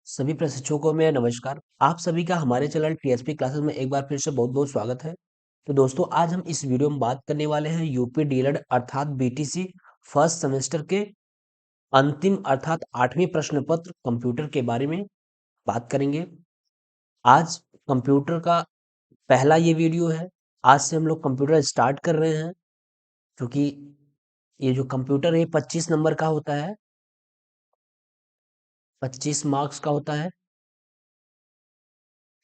सभी प्रशिक्षकों को मेरा नमस्कार। आप सभी का हमारे चैनल टीएसपी क्लासेस में एक बार फिर से बहुत बहुत स्वागत है। तो दोस्तों, आज हम इस वीडियो में बात करने वाले हैं यूपी डीएलएड अर्थात बीटीसी फर्स्ट सेमेस्टर के अंतिम अर्थात 8वीं प्रश्न पत्र कंप्यूटर के बारे में बात करेंगे। आज कंप्यूटर का पहला ये वीडियो है। आज से हम लोग कंप्यूटर स्टार्ट कर रहे हैं, क्योंकि ये जो कंप्यूटर है 25 नंबर का होता है, 25 मार्क्स का होता है।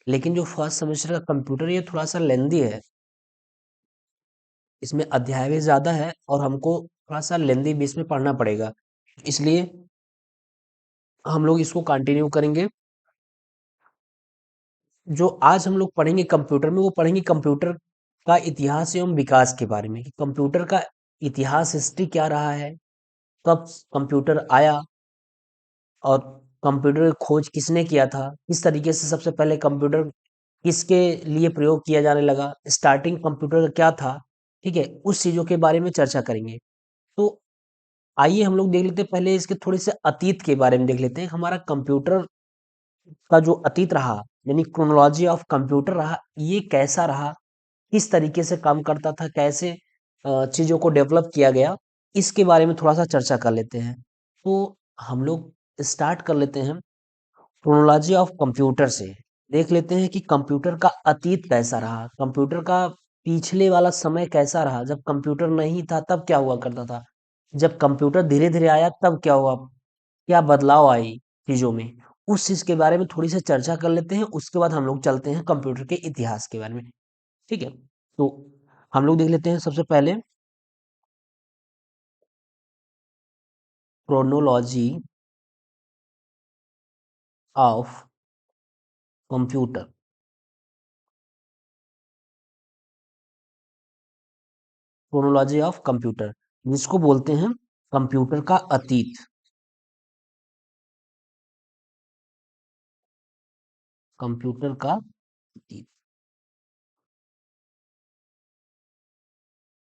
लेकिन जो फर्स्ट सेमेस्टर का कंप्यूटर है, ये थोड़ा सा लेंदी है। इसमें अध्याय भी ज़्यादा है और हमको थोड़ा-सा लेंदी बेस में पढ़ना पड़ेगा। इसलिए हम लोग इसको कंटिन्यू करेंगे। जो आज हम लोग पढ़ेंगे कंप्यूटर में, वो पढ़ेंगे कंप्यूटर का इतिहास एवं विकास के बारे में कि कंप्यूटर का इतिहास, हिस्ट्री क्या रहा है, कब कंप्यूटर आया और कंप्यूटर की खोज किसने किया था, किस तरीके से सबसे पहले कंप्यूटर किसके लिए प्रयोग किया जाने लगा, स्टार्टिंग कंप्यूटर का क्या था, ठीक है? उस चीज़ों के बारे में चर्चा करेंगे। तो आइए हम लोग देख लेते हैं, पहले इसके थोड़े से अतीत के बारे में देख लेते हैं। हमारा कंप्यूटर का जो अतीत रहा, यानी क्रोनोलॉजी ऑफ कंप्यूटर रहा, ये कैसा रहा, किस तरीके से काम करता था, कैसे चीज़ों को डेवलप किया गया, इसके बारे में थोड़ा सा चर्चा कर लेते हैं। तो हम लोग स्टार्ट कर लेते हैं क्रोनोलॉजी ऑफ कंप्यूटर से। देख लेते हैं कि कंप्यूटर का अतीत कैसा रहा, कंप्यूटर का पिछले वाला समय कैसा रहा, जब कंप्यूटर नहीं था तब क्या हुआ करता था, जब कंप्यूटर धीरे धीरे आया तब क्या हुआ, क्या बदलाव आई चीजों में, उस चीज के बारे में थोड़ी सी चर्चा कर लेते हैं। उसके बाद हम लोग चलते हैं कंप्यूटर के इतिहास के बारे में। ठीक है, तो हम लोग देख लेते हैं सबसे पहले chronology of computer. Chronology of computer, जिसको बोलते हैं कंप्यूटर का अतीत। कंप्यूटर का अतीत,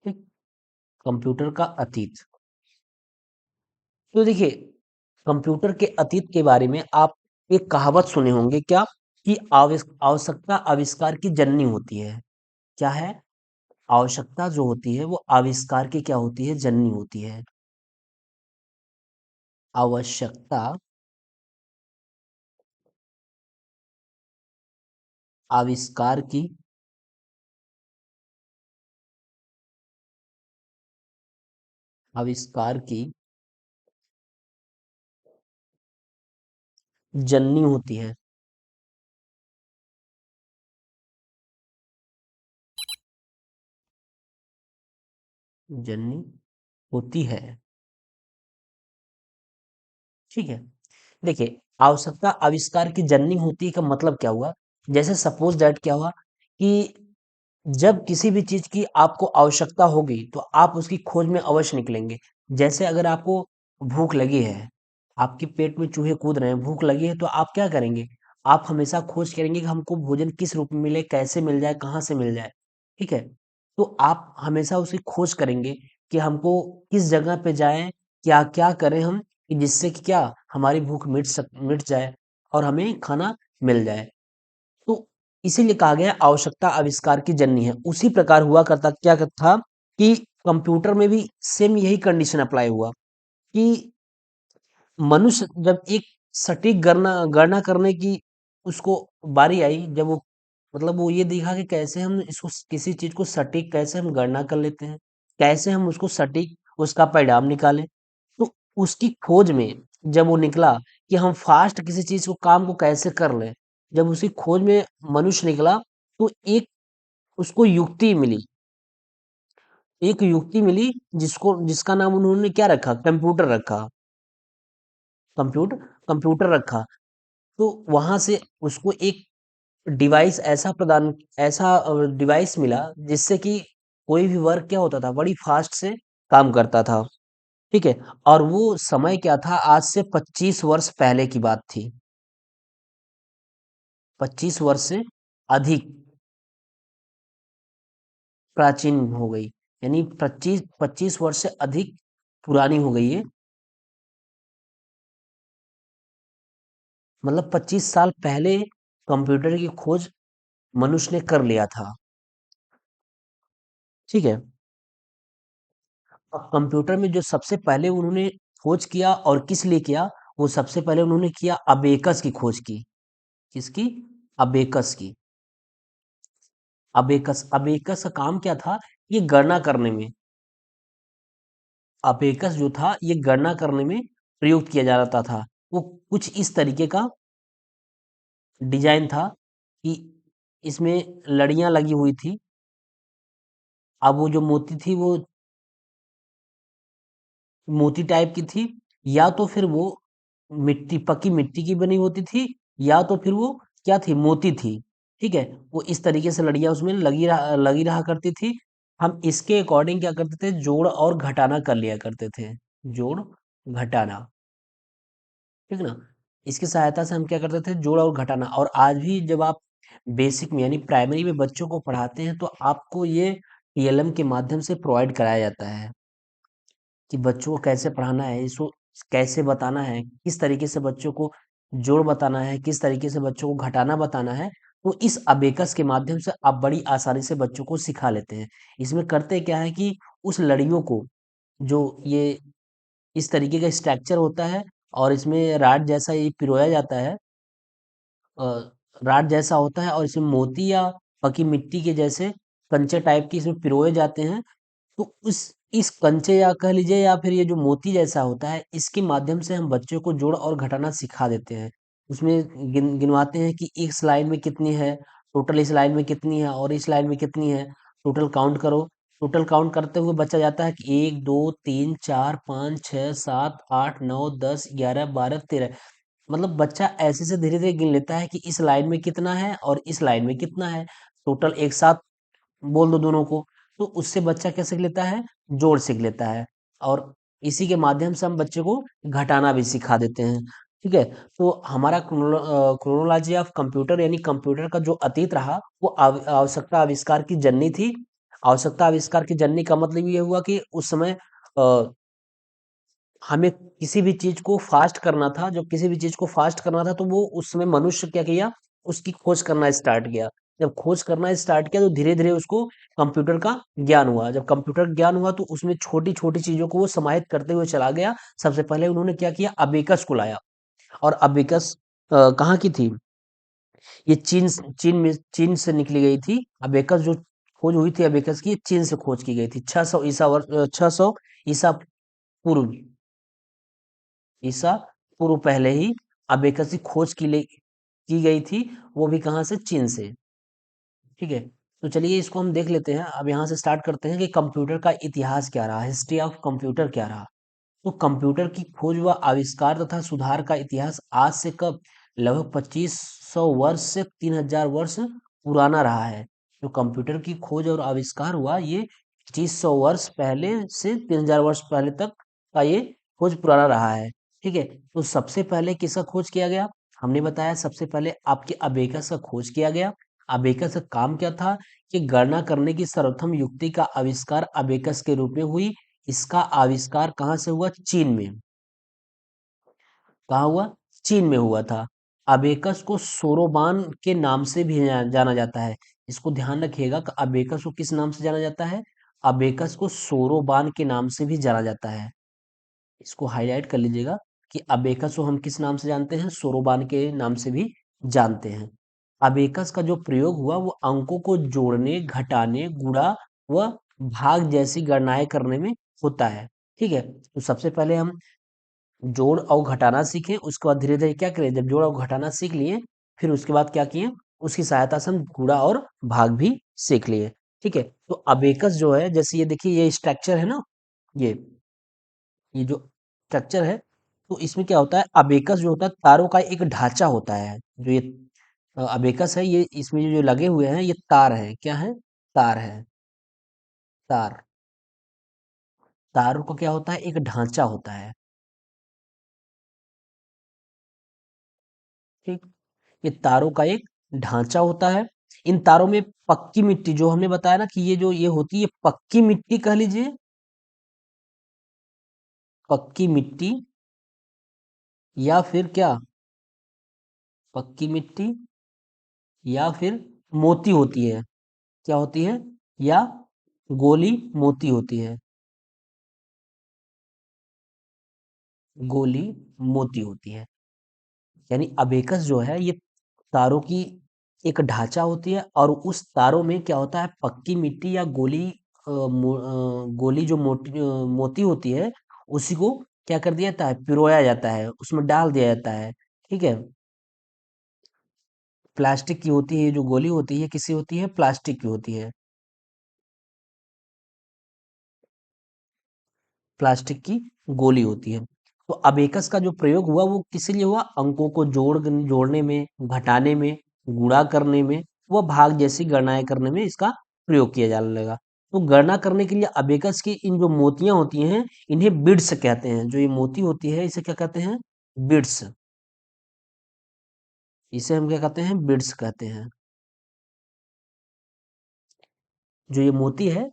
ठीक, कंप्यूटर का अतीत। तो देखिए, कंप्यूटर के अतीत के बारे में आप एक कहावत सुने होंगे क्या, कि आवश्यकता आविष्कार की जननी होती है। क्या है? आवश्यकता जो होती है वो आविष्कार की क्या होती है, जननी होती है। आवश्यकता आविष्कार की आविष्कार की जननी होती है। जननी होती है, ठीक है। देखिए, आवश्यकता आविष्कार की जननी होती है का मतलब क्या हुआ, जैसे सपोज दैट क्या हुआ कि जब किसी भी चीज की आपको आवश्यकता होगी तो आप उसकी खोज में अवश्य निकलेंगे। जैसे अगर आपको भूख लगी है, आपके पेट में चूहे कूद रहे हैं, भूख लगी है, तो आप क्या करेंगे? आप हमेशा खोज करेंगे कि हमको भोजन किस रूप में मिले, कैसे मिल जाए, कहाँ से मिल जाए, ठीक है। तो आप हमेशा उसकी खोज करेंगे कि हमको किस जगह पे जाएं, क्या क्या करें हम, कि जिससे कि क्या हमारी भूख मिट जाए और हमें खाना मिल जाए। तो इसीलिए कहा गया है, आवश्यकता आविष्कार की जननी है। उसी प्रकार हुआ करता क्या था कि कंप्यूटर में भी सेम यही कंडीशन अप्लाई हुआ कि मनुष्य जब एक सटीक गणना गणना करने की उसको बारी आई, जब वो मतलब वो ये देखा कि कैसे हम इसको किसी चीज को सटीक कैसे हम गणना कर लेते हैं, कैसे हम उसको सटीक उसका परिणाम निकालें। तो उसकी खोज में जब वो निकला कि हम फास्ट किसी चीज को काम को कैसे कर लें, जब उसकी खोज में मनुष्य निकला, तो एक उसको युक्ति मिली, एक युक्ति मिली जिसको जिसका नाम उन्होंने क्या रखा, कंप्यूटर रखा। कंप्यूटर कंप्यूटर रखा। तो वहां से उसको एक डिवाइस ऐसा डिवाइस मिला जिससे कि कोई भी वर्क क्या होता था, बड़ी फास्ट से काम करता था, ठीक है। और वो समय क्या था, आज से 25 वर्ष पहले की बात थी। 25 वर्ष से अधिक प्राचीन हो गई, यानी 25 वर्ष से अधिक पुरानी हो गई है। मतलब 25 साल पहले कंप्यूटर की खोज मनुष्य ने कर लिया था। ठीक है। अब कंप्यूटर में जो सबसे पहले उन्होंने खोज किया और किस लिए किया, वो सबसे पहले उन्होंने किया अबेकस की खोज की। किसकी? अबेकस की। अबेकस अबेकस का काम क्या था? ये गणना करने में, अबेकस जो था ये गणना करने में प्रयुक्त किया जाता था। वो कुछ इस तरीके का डिजाइन था कि इसमें लड़ियां लगी हुई थी। अब वो जो मोती थी वो मोती टाइप की थी, या तो फिर वो मिट्टी, पकी मिट्टी की बनी होती थी, या तो फिर वो क्या थी, मोती थी। ठीक है। वो इस तरीके से लड़ियां उसमें लगी रहा करती थी। हम इसके अकॉर्डिंग क्या करते थे, जोड़ और घटाना कर लिया करते थे। जोड़ घटाना। ठीक ना। इसकी सहायता से हम क्या करते थे, जोड़ और घटाना। और आज भी जब आप बेसिक में यानी प्राइमरी में बच्चों को पढ़ाते हैं तो आपको ये टीएलएम के माध्यम से प्रोवाइड कराया जाता है कि बच्चों को कैसे पढ़ाना है, इसको कैसे बताना है, किस तरीके से बच्चों को जोड़ बताना है, किस तरीके से बच्चों को घटाना बताना है। तो इस अबेकस के माध्यम से आप बड़ी आसानी से बच्चों को सिखा लेते हैं। इसमें करते क्या है कि उस लड़ियों को, जो ये इस तरीके का स्ट्रक्चर होता है और इसमें राड जैसा ये पिरोया जाता है, अ, राड जैसा होता है और इसमें मोती या पकी मिट्टी के जैसे कंचे टाइप की इसमें पिरोए जाते हैं। तो उस इस कंचे या कह लीजिए या फिर ये जो मोती जैसा होता है, इसके माध्यम से हम बच्चों को जोड़ और घटाना सिखा देते हैं। उसमें गिनवाते हैं कि इस लाइन में कितनी है, टोटल इस लाइन में कितनी है और इस लाइन में कितनी है, टोटल काउंट करो। टोटल काउंट करते हुए बच्चा जाता है कि 1 2 3 4 5 6 7 8 9 10 11 12 13। मतलब बच्चा ऐसे से धीरे धीरे गिन लेता है कि इस लाइन में कितना है और इस लाइन में कितना है। टोटल एक साथ बोल दो दोनों को, तो उससे बच्चा क्या सीख लेता है, जोड़ सीख लेता है। और इसी के माध्यम से हम बच्चे को घटाना भी सिखा देते हैं। ठीक है। तो हमारा क्रोनोलॉजी ऑफ कंप्यूटर यानी कंप्यूटर का जो अतीत रहा वो आवश्यकता आविष्कार की जननी थी। आवश्यकता आविष्कार की जननी का मतलब ये हुआ कि उस समय हमें किसी भी चीज को फास्ट करना था, जब किसी भी चीज को फास्ट करना था तो वो उस समय मनुष्य क्या किया, उसकी खोज करना स्टार्ट किया। जब खोज करना स्टार्ट किया तो धीरे धीरे उसको कंप्यूटर का ज्ञान हुआ। जब कंप्यूटर ज्ञान हुआ तो उसमें छोटी छोटी चीजों को वो समाहित करते हुए चला गया। सबसे पहले उन्होंने क्या किया, अबेकस को लाया। और अबेकस कहाँ की थी, ये चीन से निकली गई थी। अबेकस जो खोज हुई थी अबेकस की, ये चीन से खोज की गई थी 600 ईसा वर्ष, 600 ईसा पूर्व, ईसा पूर्व पहले ही अबेकस की खोज की गई थी। वो भी कहाँ से, चीन से। ठीक है। तो चलिए इसको हम देख लेते हैं। अब यहाँ से स्टार्ट करते हैं कि कंप्यूटर का इतिहास क्या रहा, हिस्ट्री ऑफ कंप्यूटर क्या रहा। तो कंप्यूटर की खोज व आविष्कार तथा सुधार का इतिहास आज से कब, लगभग 2500 वर्ष से 3000 वर्ष पुराना रहा है। जो कंप्यूटर की खोज और आविष्कार हुआ ये 2500 वर्ष पहले से 3000 वर्ष पहले तक का ये खोज पुराना रहा है। ठीक है। तो सबसे पहले किसका खोज किया गया, हमने बताया सबसे पहले आपके अबेकस का खोज किया गया। अबेकस का काम क्या था कि गणना करने की सर्वप्रथम युक्ति का आविष्कार अबेकस के रूप में हुई। इसका आविष्कार कहाँ से हुआ, चीन में। कहाँ हुआ, चीन में हुआ था। अबेकस को सोरोबान के नाम से भी जाना जाता है। इसको ध्यान रखिएगा कि अबेकस को किस नाम से जाना जाता है, अबेकस को सोरोबान के नाम से भी जाना जाता है। इसको हाईलाइट कर लीजिएगा कि अबेकस को हम किस नाम से जानते हैं, सोरोबान के नाम से भी जानते हैं। अबेकस का जो प्रयोग हुआ वो अंकों को जोड़ने, घटाने, गुणा व भाग जैसी गणनाएं करने में होता है। ठीक है। तो सबसे पहले हम जोड़ और घटाना सीखे, उसके बाद धीरे धीरे क्या करें, जब जोड़ और घटाना सीख लिए फिर उसके बाद क्या किए, उसकी सहायता से हम गुणा और भाग भी सीख लिए। ठीक है। तो अबेकस जो है, जैसे ये देखिए ये स्ट्रक्चर है ना, ये ये जो स्ट्रक्चर है, तो इसमें क्या होता है, अबेकस जो होता है तारों का एक ढांचा होता है। जो ये अबेकस है, ये इसमें जो लगे हुए हैं ये तार है, क्या है, तार है, तार। तारों का क्या होता है, एक ढांचा होता है। ठीक। ये तारों का एक ढांचा होता है। इन तारों में पक्की मिट्टी, जो हमने बताया ना कि ये जो ये होती है पक्की मिट्टी कह लीजिए, पक्की मिट्टी, या फिर क्या, पक्की मिट्टी या फिर मोती होती है, क्या होती है, या गोली मोती होती है, गोली मोती होती है। यानी अबेकस जो है ये तारों की एक ढांचा होती है और उस तारों में क्या होता है, पक्की मिट्टी या गोली गोली जो मोती होती है, उसी को क्या कर दिया जाता है, पिरोया जाता है, उसमें डाल दिया जाता है। ठीक है, प्लास्टिक की होती है जो गोली होती है, किसी होती है, प्लास्टिक की होती है, प्लास्टिक की गोली होती है। तो अबेकस का जो प्रयोग हुआ वो किस लिए हुआ, अंकों को जोड़ने में, घटाने में, गुणा करने में, व भाग जैसी गणनाएं करने में इसका प्रयोग किया जाने लगा। तो गणना करने के लिए अबेकस की इन जो मोतियां होती हैं, इन्हें बिट्स कहते हैं। जो ये मोती होती है इसे क्या कहते हैं, बिट्स। इसे हम क्या कहते हैं, बिट्स कहते हैं। जो ये मोती है,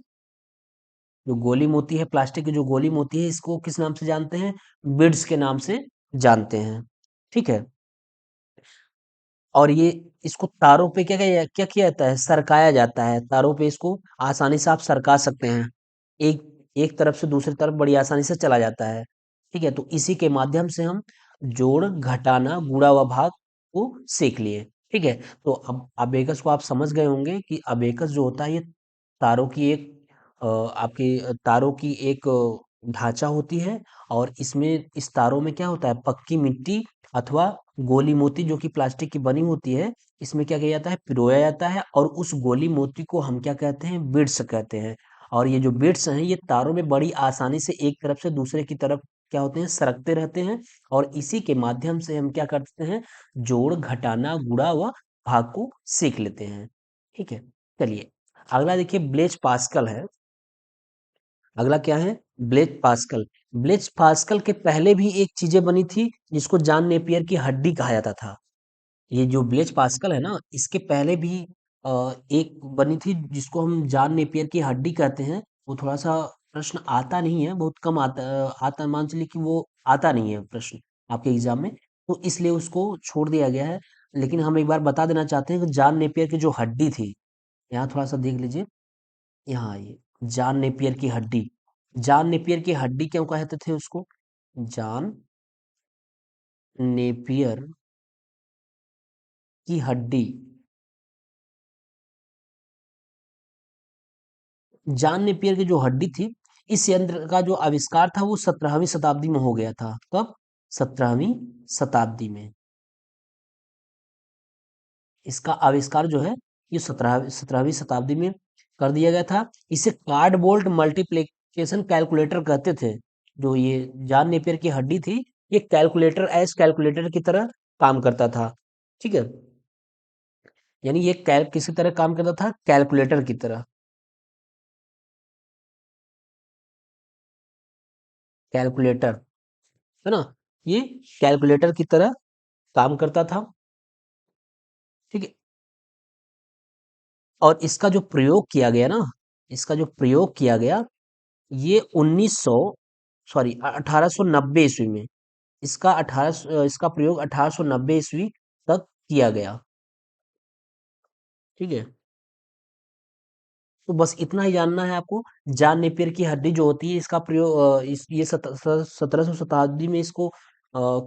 जो गोली मोती है, प्लास्टिक की जो गोली मोती है, इसको किस नाम से जानते हैं, बिट्स के नाम से जानते हैं। ठीक है, और ये इसको तारों पे क्या किया जाता है, सरकाया जाता है। तारों पे इसको आसानी से आप सरका सकते हैं, एक एक तरफ से दूसरी तरफ बड़ी आसानी से चला जाता है। ठीक है, तो इसी के माध्यम से हम जोड़, घटाना, गुणा व भाग को सीख लिए। ठीक है, तो अब अबेकस को आप समझ गए होंगे कि अबेकस जो होता है ये तारों की एक आपकी तारों की एक ढांचा होती है, और इसमें इस तारों में क्या होता है, पक्की मिट्टी अथवा गोली मोती जो कि प्लास्टिक की बनी होती है, इसमें क्या किया जाता है, पिरोया जाता है, और उस गोली मोती को हम क्या कहते हैं, बिट्स कहते हैं। और ये जो बिट्स हैं ये तारों में बड़ी आसानी से एक तरफ से दूसरे की तरफ क्या होते हैं, सरकते रहते हैं, और इसी के माध्यम से हम क्या करते हैं, जोड़, घटाना, गुणा व भाग को सीख लेते हैं। ठीक है, चलिए अगला देखिए, ब्लेज पास्कल है। अगला क्या है, ब्लेज पास्कल। ब्लेज पास्कल के पहले भी एक चीजें बनी थी जिसको जॉन नेपियर की हड्डी कहा जाता था। ये जो ब्लेज पास्कल है ना, इसके पहले भी एक बनी थी जिसको हम जॉन नेपियर की हड्डी कहते हैं। वो थोड़ा सा प्रश्न आता नहीं है, बहुत कम आता मान चलिए कि वो आता नहीं है प्रश्न आपके एग्जाम में, तो इसलिए उसको छोड़ दिया गया है। लेकिन हम एक बार बता देना चाहते हैं कि जॉन नेपियर की जो हड्डी थी, यहाँ थोड़ा सा देख लीजिए, यहाँ आइए, जॉन नेपियर की हड्डी, जॉन नेपियर की हड्डी क्यों कहते थे उसको, जॉन नेपियर की हड्डी। जॉन नेपियर की जो हड्डी थी, इस यंत्र का जो आविष्कार था वो 17वीं शताब्दी में हो गया था। कब, 17वीं शताब्दी में इसका आविष्कार जो है ये 17वीं शताब्दी में कर दिया गया था। इसे कार्डबोर्ड मल्टीप्लिकेशन कैलकुलेटर कहते थे। जो ये जॉन नेपियर की हड्डी थी, ये कैलकुलेटर की तरह काम करता था। ठीक है, यानी ये किसी तरह काम करता था, कैलकुलेटर की तरह, कैलकुलेटर, है ना, ये कैलकुलेटर की तरह काम करता था। ठीक है, और इसका जो प्रयोग किया गया ना, इसका जो प्रयोग किया गया, ये 1900 सॉरी 1890 ईस्वी में, इसका प्रयोग 1890 ईस्वी तक किया गया। ठीक है, तो बस इतना ही जानना है आपको। जॉन नेपियर की हड्डी जो होती है, इसका प्रयोग ये 1700 शताब्दी में इसको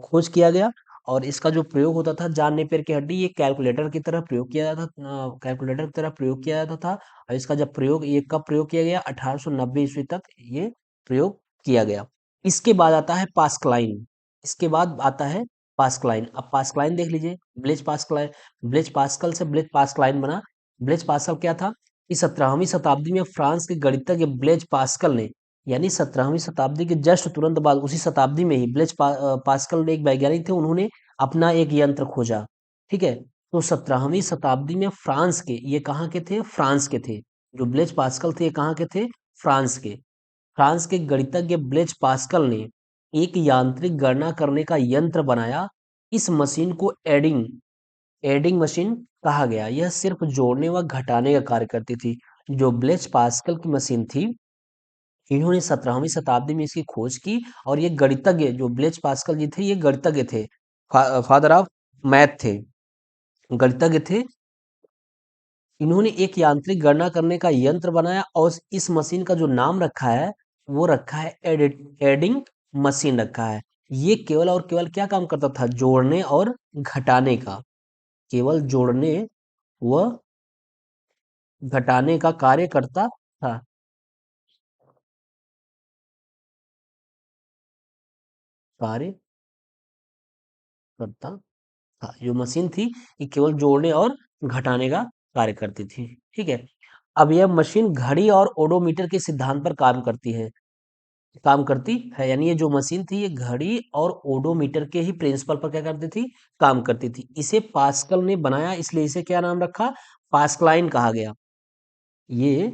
खोज किया गया, और इसका जो प्रयोग होता था, जॉन नेपियर की हड्डी, ये कैलकुलेटर की तरह प्रयोग किया जाता कैलकुलेटर की तरह प्रयोग किया जाता था। और इसका जब प्रयोग, ये कब प्रयोग किया गया, 1890 ईस्वी तक ये प्रयोग किया गया। इसके बाद आता है पास्कलाइन। इसके बाद आता है पास्कलाइन। अब पास्कलाइन देख लीजिए, ब्लेज पास्कलाइन, ब्लेज पास्कल से ब्लेज पास्कलाइन बना। ब्लेज पास्कल क्या था, कि 17वीं शताब्दी में फ्रांस के गणितज्ञ ब्लेज पास्कल ने, यानी 17वीं शताब्दी के जस्ट तुरंत बाद, उसी शताब्दी में ही पास्कल ने, एक वैज्ञानिक थे, उन्होंने अपना एक यंत्र खोजा। ठीक है, तो 17वीं शताब्दी में फ्रांस के, ये कहाँ के थे, फ्रांस के थे। जो ब्लेज पास्कल थे ये कहाँ के थे, फ्रांस के। फ्रांस के गणितज्ञ ब्लेज पास्कल ने एक यांत्रिक गणना करने का यंत्र बनाया। इस मशीन को एडिंग एडिंग मशीन कहा गया। यह सिर्फ जोड़ने व घटाने का कार्य करती थी। जो ब्लेच पास्कल की मशीन थी, इन्होंने 17वीं शताब्दी में इसकी खोज की, और ये गणितज्ञ जो ब्लेच पास्कल जी थे, ये गणितज्ञ थे, फादर ऑफ मैथ थे। गणितज्ञ थे। इन्होंने एक यांत्रिक गणना करने का यंत्र बनाया और इस मशीन का जो नाम रखा है वो रखा है एडिंग मशीन रखा है। ये केवल और केवल क्या काम करता था? जोड़ने और घटाने का, केवल जोड़ने व घटाने का कार्य करता था। कार्य करता था, जो मशीन थी ये केवल जोड़ने और घटाने का कार्य करती थी। ठीक है। अब यह मशीन घड़ी और ओडोमीटर के सिद्धांत पर काम करती है, यानी ये जो मशीन थी ये घड़ी और ओडोमीटर के ही प्रिंसिपल पर क्या करती थी? काम करती थी। इसे पास्कल ने बनाया, इसलिए इसे क्या नाम रखा? पास्कलाइन कहा गया। ये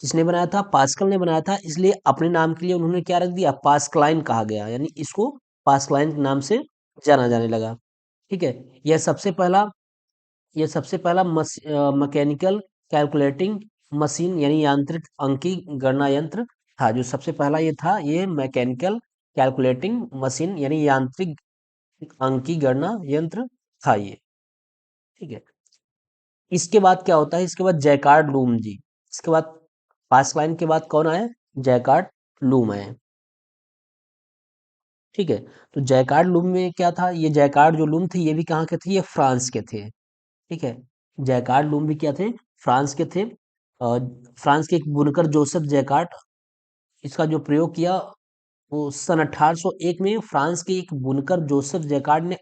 किसने बनाया था? पास्कल ने बनाया था, इसलिए अपने नाम के लिए उन्होंने क्या रख दिया? पास्कलाइन कहा गया, यानी इसको पास्कलाइन के नाम से जाना जाने लगा। ठीक है। यह सबसे पहला यह सबसे पहला मैकेनिकल कैलकुलेटिंग मशीन यानी यांत्रिक अंकी गणना यंत्र था। जो सबसे पहला ये था, ये मैकेनिकल कैलकुलेटिंग मशीन यानी यांत्रिक अंकी गणना यंत्र था ये। ठीक है। इसके बाद क्या होता है? इसके बाद जैकार्ड लूम जी। इसके बाद पासलाइन के बाद कौन आए? जैकार्ड लूम आए। ठीक है। तो जैकार्ड लूम में क्या था? ये जैकार्ड जो लूम थे ये भी कहाँ के थे? ये फ्रांस के थे। ठीक है। जैकार्ड लूम भी क्या थे? फ्रांस के थे। और फ्रांस के एक बुनकर जोसेफ जैकार्ड, इसका जो प्रयोग किया वो सन 1801 में फ्रांस के एक बुनकर जोसेफ जैकार्ड ने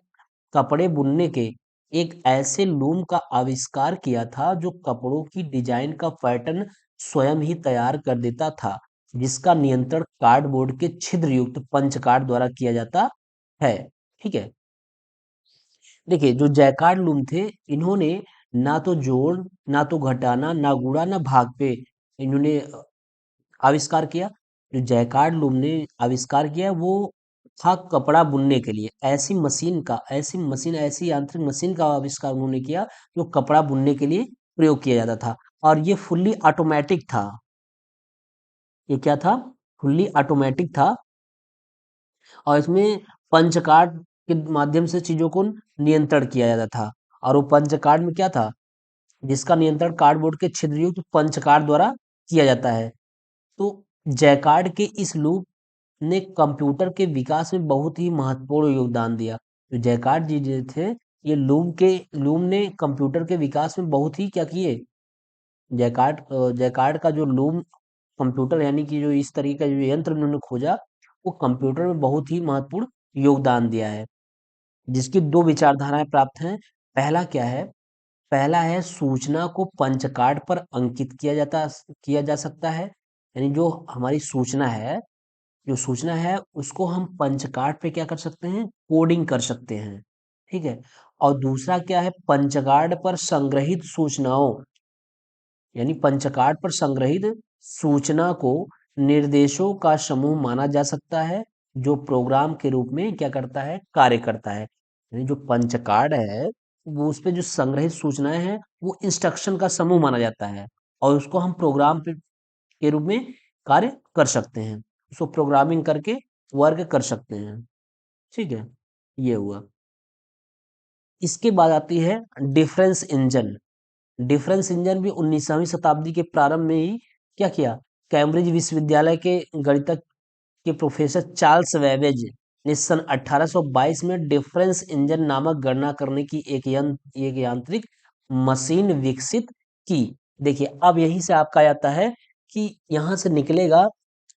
कपड़े बुनने के एक ऐसे लूम का आविष्कार किया था जो कपड़ों की डिजाइन का पैटर्न स्वयं ही तैयार कर देता था, जिसका नियंत्रण कार्डबोर्ड के छिद्र युक्त पंच कार्ड द्वारा किया जाता है। ठीक है। देखिए, जो जैकार्ड लूम थे, इन्होंने ना तो जोड़, ना तो घटाना, ना गुणा, ना भाग पे इन्होंने आविष्कार किया। जो जैकार्ड लूम ने आविष्कार किया वो था कपड़ा बुनने के लिए। ऐसी यांत्रिक मशीन का आविष्कार उन्होंने किया जो कपड़ा बुनने के लिए प्रयोग किया जाता था। और ये फुल्ली ऑटोमेटिक था। ये क्या था? फुल्ली ऑटोमेटिक था। और इसमें पंच कार्ड के माध्यम से चीजों को नियंत्रण किया जाता था। और वो पंच कार्ड में क्या था? जिसका नियंत्रण कार्डबोर्ड के छिद्रयुक्त पंच कार्ड द्वारा किया जाता है। तो जैकार्ड के इस लूप ने कंप्यूटर के विकास में बहुत ही महत्वपूर्ण योगदान दिया। जो जैकार्ड जी जो थे, ये लूम ने कंप्यूटर के विकास में बहुत ही क्या किए? जैकार्ड का जो लूम कंप्यूटर यानी कि जो इस तरीके का जो यंत्र उन्होंने खोजा, वो कंप्यूटर में बहुत ही महत्वपूर्ण योगदान दिया है। जिसकी दो विचारधाराएं प्राप्त हैं। पहला क्या है? पहला है सूचना को पंच कार्ड पर अंकित किया जा सकता है। यानी जो हमारी सूचना है उसको हम पंच कार्ड पे क्या कर सकते हैं? कोडिंग कर सकते हैं। ठीक है। और दूसरा क्या है? पंच कार्ड पर संग्रहित सूचनाओं यानी पंच कार्ड पर संग्रहित सूचना को निर्देशों का समूह माना जा सकता है, जो प्रोग्राम के रूप में क्या करता है? कार्य करता है। यानी जो पंच कार्ड है वो उस पे जो संग्रहित सूचनाएं हैं वो इंस्ट्रक्शन का समूह माना जाता है। और उसको हम के रूप में कार्य कर सकते हैं। उसको प्रोग्रामिंग करके वर्क कर सकते हैं। ठीक है। ये हुआ। इसके बाद आती है डिफरेंस इंजन। डिफरेंस इंजन भी 19वीं शताब्दी के प्रारंभ में ही क्या किया? कैम्ब्रिज विश्वविद्यालय के गणितज्ञ के प्रोफेसर चार्ल्स वेबेज ने सन 1822 में डिफरेंस इंजन नामक गणना करने की एक यांत्रिक मशीन विकसित की। देखिए, अब यहीं से आपका आता है कि यहाँ से निकलेगा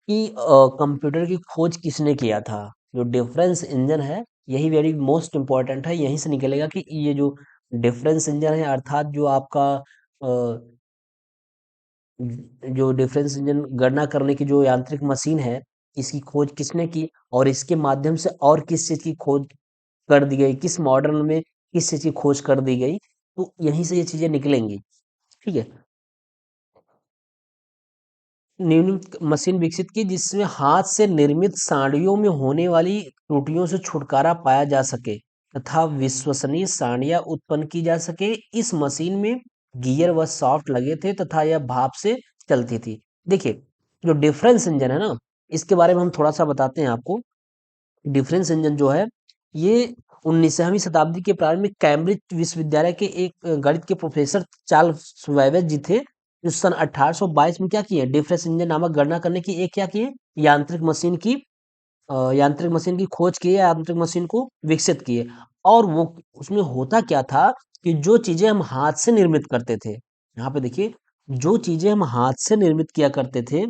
कि कंप्यूटर की खोज किसने किया था। जो डिफरेंस इंजन है यही वेरी मोस्ट इम्पोर्टेंट है। यहीं से निकलेगा कि ये जो डिफरेंस इंजन है अर्थात जो आपका जो डिफरेंस इंजन गणना करने की जो यांत्रिक मशीन है, इसकी खोज किसने की और इसके माध्यम से और किस चीज की खोज कर दी गई, किस मॉडर्न में किस चीज की खोज कर दी गई। तो यहीं से ये चीजें निकलेंगी। ठीक है। न्यूनतम मशीन विकसित की जिसमें हाथ से निर्मित साड़ियों में होने वाली त्रुटियों से छुटकारा पाया जा सके तथा विश्वसनीय साड़ियाँ उत्पन्न की जा सके। इस मशीन में गियर व सॉफ्ट लगे थे तथा यह भाप से चलती थी। देखिए, जो डिफरेंस इंजन है ना, इसके बारे में हम थोड़ा सा बताते हैं आपको। डिफरेंस इंजन जो है ये 19वीं शताब्दी के प्रारंभ में कैम्ब्रिज विश्वविद्यालय के एक गणित के प्रोफेसर चार्ल्स वेबेज जी थे, जो सन 1822 में क्या किए, डिफरेंस इंजन नामक गणना करने की एक क्या किए, यांत्रिक मशीन की यांत्रिक मशीन की खोज की, यांत्रिक मशीन को विकसित किए। और वो उसमें होता क्या था कि जो चीजें हम हाथ से निर्मित करते थे, यहाँ पे देखिए, जो चीजें हम हाथ से निर्मित किया करते थे,